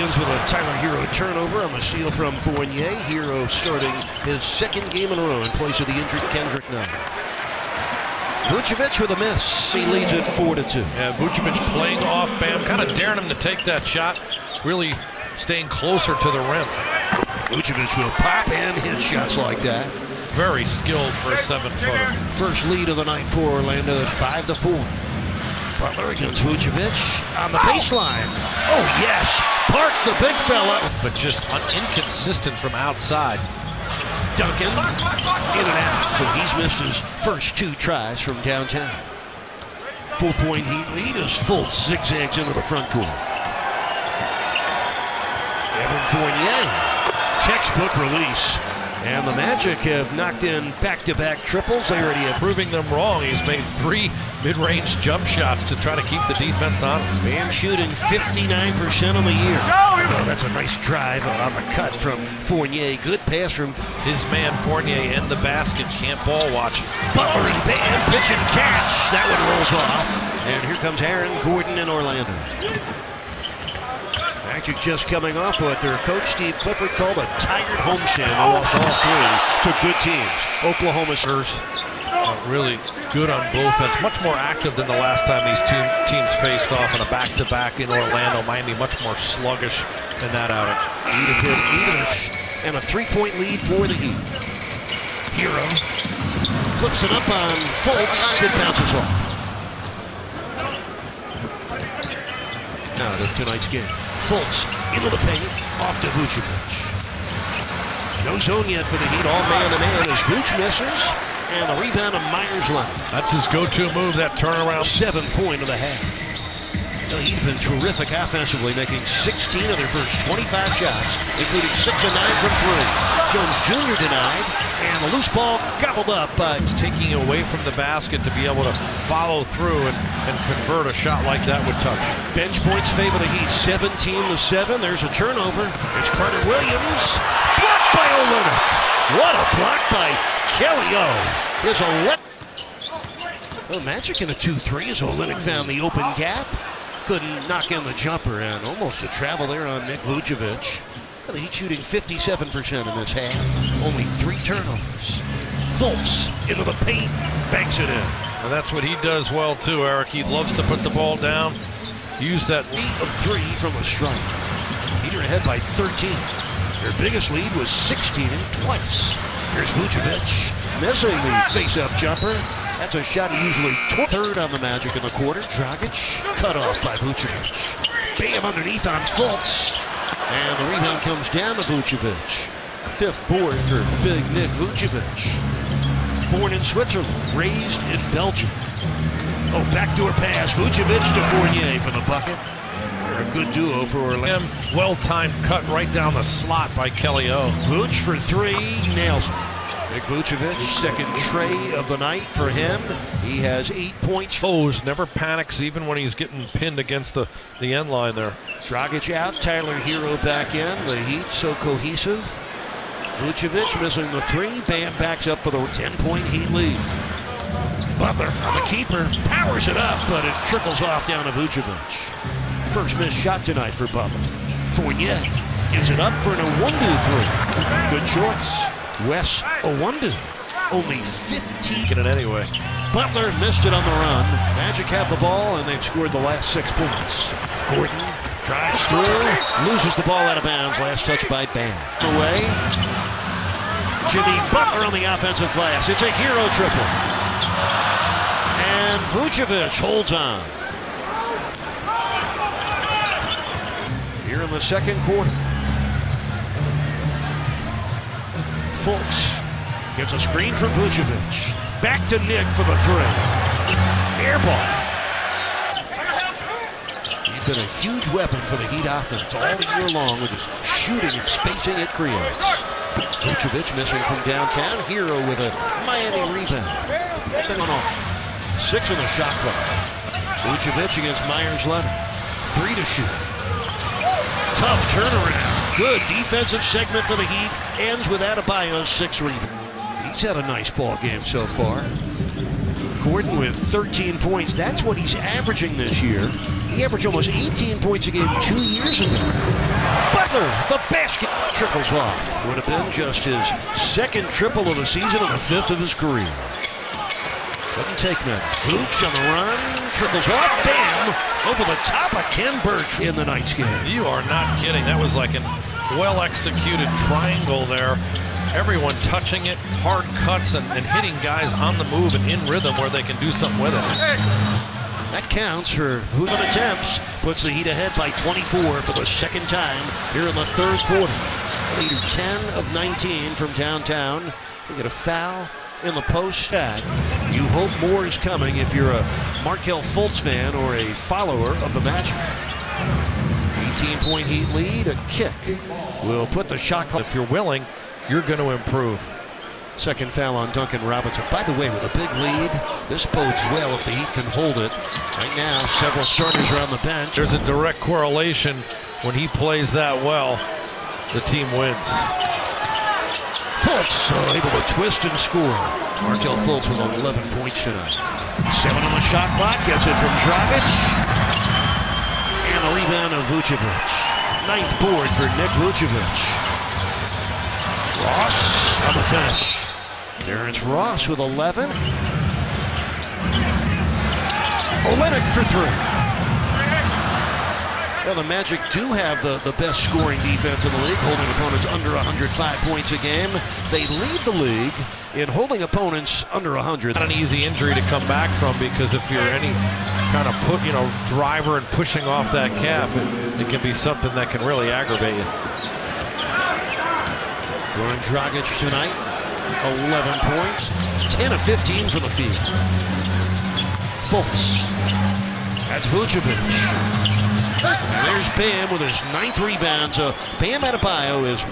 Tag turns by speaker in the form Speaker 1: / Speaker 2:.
Speaker 1: begins with a Tyler Hero turnover on the steal from Fournier. Hero starting his second game in a row in place of the injured Kendrick Nunn. Vucevic with a miss. He leads it 4-2.
Speaker 2: Yeah, Vucevic playing off Bam, kind of daring him to take that shot, really staying closer to the rim.
Speaker 1: Vucevic will pop and hit shots like that.
Speaker 2: Very skilled for a 7-footer.
Speaker 1: First lead of the night for Orlando at 5-4. Butler against Vucevic on the baseline. Oh yes, Park the big fella.
Speaker 2: But just inconsistent from outside.
Speaker 1: Duncan in and out. So he's missed his first 2 tries from downtown. 4-point Heat lead as Fultz zigzags into the front court. Evan Fournier, textbook release. And the Magic have knocked in back-to-back triples. They already have
Speaker 2: proving them wrong. He's made 3 mid-range jump shots to try to keep the defense honest.
Speaker 1: And shooting 59% on the year. Oh, that's a nice drive on the cut from Fournier. Good pass from
Speaker 2: his man Fournier in the basket. Can't ball watch.
Speaker 1: Butler and Bam, pitch and catch. That one rolls off. And here comes Aaron Gordon in Orlando. Magic just coming off what their coach Steve Clifford called a tired homestand. They lost all 3 to good teams. Oklahoma
Speaker 2: really good on both ends. Much more active than the last time these teams faced off in a back-to-back in Orlando. Miami much more sluggish in that outing.
Speaker 1: And a 3-point lead for the Heat. Hero flips it up on Fultz. It bounces off. Now to tonight's game. Fultz into the paint, off to Vucevic. No zone yet for the Heat, all man-to-man as Vuce misses, and the rebound of Myers-Leonard.
Speaker 2: That's his go-to move, that turnaround.
Speaker 1: 7-point of the half. The Heat have been terrific offensively, making 16 of their first 25 shots, including 6 of 9 from 3. Jones Jr. denied, and the loose ball gobbled up by
Speaker 2: taking away from the basket to be able to follow through and convert a shot like that with touch.
Speaker 1: Bench points favor the Heat, 17-7. There's a turnover. It's Carter Williams. Blocked by Olynyk. What a block by Kelly O. There's a Magic in a 2-3 as Olynyk found the open gap. Couldn't knock in the jumper, and almost a travel there on Nick Vucevic. The Heat shooting 57% in this half. Only 3 turnovers. Fultz into the paint, banks it in.
Speaker 2: Well, that's what he does well too, Eric. He loves to put the ball down, use that
Speaker 1: lead of 3 from a strike. Heat are ahead by 13. Their biggest lead was 16 twice. Here's Vucevic missing the face-up jumper. That's a shot he usually took. Third on the Magic in the quarter. Dragic cut off by Vucevic. Bam underneath on Fultz. And the rebound comes down to Vucevic. 5th board for big Nick Vucevic. Born in Switzerland, raised in Belgium. Oh, backdoor pass. Vucevic to Fournier for the bucket. They're a good duo for Orlando.
Speaker 2: Well-timed cut right down the slot by Kelly O.
Speaker 1: Vuce for 3, nails it. Nick Vucevic, second tray of the night for him. He has 8 points.
Speaker 2: Foes never panics even when he's getting pinned against the end line there.
Speaker 1: Dragic out, Tyler Hero back in. The Heat so cohesive. Vucevic missing the 3. Bam backs up for the 10-point Heat lead. Butler on the keeper, powers it up, but it trickles off down to Vucevic. First missed shot tonight for Butler. Fournier gives it up for an Owundu 3. Good choice. Wes Owundu, only 15.
Speaker 2: Get it anyway.
Speaker 1: Butler missed it on the run. Magic have the ball, and they've scored the last 6 points. Gordon drives through, loses the ball out of bounds. Last touch by Bam. Away. Jimmy Butler on the offensive glass. It's a Hero triple. And Vucevic holds on. Here in the second quarter. Fultz gets a screen from Vucevic. Back to Nick for the 3. Air ball. He's been a huge weapon for the Heat offense all year long with his shooting and spacing it creates. Vucevic missing from downtown. Hero with a Miami rebound. 6 in the shot clock. Vucevic against Myers-Leonard. 3 to shoot. Tough turnaround. Good defensive segment for the Heat. Ends with Adebayo's 6 rebounds. He's had a nice ball game so far. Gordon with 13 points. That's what he's averaging this year. He averaged almost 18 points a game 2 years ago. Butler, the basket, trickles off. Would have been just his second triple of the season and the fifth of his career. Doesn't take many. Vooch on the run, trickles off, bam! Over the top of Ken Birch in the night's game.
Speaker 2: You are not kidding. That was like a well-executed triangle there. Everyone touching it, hard cuts, and hitting guys on the move and in rhythm where they can do something with it.
Speaker 1: That counts for Hooven attempts. Puts the Heat ahead by 24 for the second time here in the third quarter. Leader 10 of 19 from downtown. We get a foul in the post. You hope more is coming if you're a Markelle Fultz fan or a follower of the match. 18-point Heat lead. A kick will put the shot clock.
Speaker 2: If you're willing, you're going to improve.
Speaker 1: Second foul on Duncan Robinson. By the way, with a big lead, this bodes well if the Heat can hold it. Right now, several starters are on the bench.
Speaker 2: There's a direct correlation. When he plays that well, the team wins.
Speaker 1: Fultz able to twist and score. Markelle Fultz with 11 points tonight. 7 on the shot clock. Gets it from Dragic. And a rebound of Vucevic. 9th board for Nik Vucevic. Ross on the finish. Terrence Ross with 11. Olynyk for 3. Well, the Magic do have the best scoring defense in the league, holding opponents under 105 points a game. They lead the league in holding opponents under 100.
Speaker 2: Not an easy injury to come back from, because if you're any kind of driver and pushing off that calf, it can be something that can really aggravate you.
Speaker 1: Goran Dragic tonight, 11 points, 10 of 15 from the field. Fultz, that's Vucevic. And there's Bam with his 9th rebound. So Bam Adebayo is